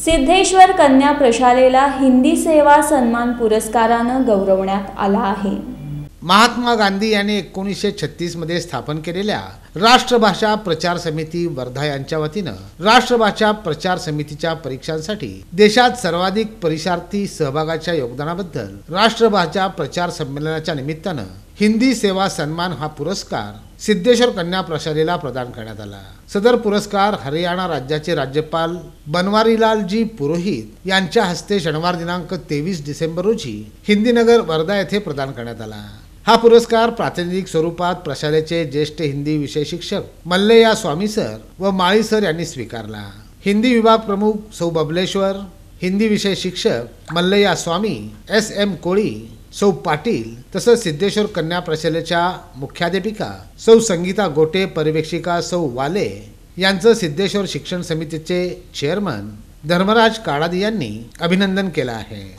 सिद्धेश्वर कन्या प्रशालेला हिंदी सेवा सन्मान पुरस्कारानं गौरवण्यात आला आहे। महात्मा गांधी यांनी 1936 मध्ये स्थापन केलेल्या राष्ट्रभाषा प्रचार समिती वर्धा यांच्या वतीनं राष्ट्रभाषा प्रचार समितीच्या परीक्षांसाठी देशात सर्वाधिक परीक्षार्थी सहभागाच्या योगदानाबद्दल राष्ट्रभाषा प्रचार संमेलनाच्या निमित्तानं हिंदी सेवा सन्मान हा पुरस्कार सिद्धेश्वर कन्या प्रशालेला प्रदान करण्यात आला। सदर पुरस्कार हरियाणा राज्याचे राज्यपाल बनवारीलाल जी पुरोहित यांच्या हस्ते शनिवार दिनांक 23 डिसेंबर रोजी हिंदीनगर वर्धा येथे प्रदान करण्यात आला। हा पुरस्कार प्रातिनिधिक स्वरूपात प्रशालेचे ज्येष्ठ हिंदी विषय शिक्षक मल्लय्या स्वामी सर व माळी सर यांनी स्वीकारला। हिंदी विभाग प्रमुख सौ बबलेश्वर, हिंदी विषय शिक्षक मल्लय्या स्वामी, SM कोळी, सौ पाटील तसंच सिद्धेश्वर कन्या प्रशालेच्या मुख्याध्यापिका सौ संगीता गोटे, पर्यवेक्षिका सौ वाले यांचं सिद्धेश्वर शिक्षण समितीचे चेअरमन धर्मराज काळादी यांनी अभिनंदन केलं आहे।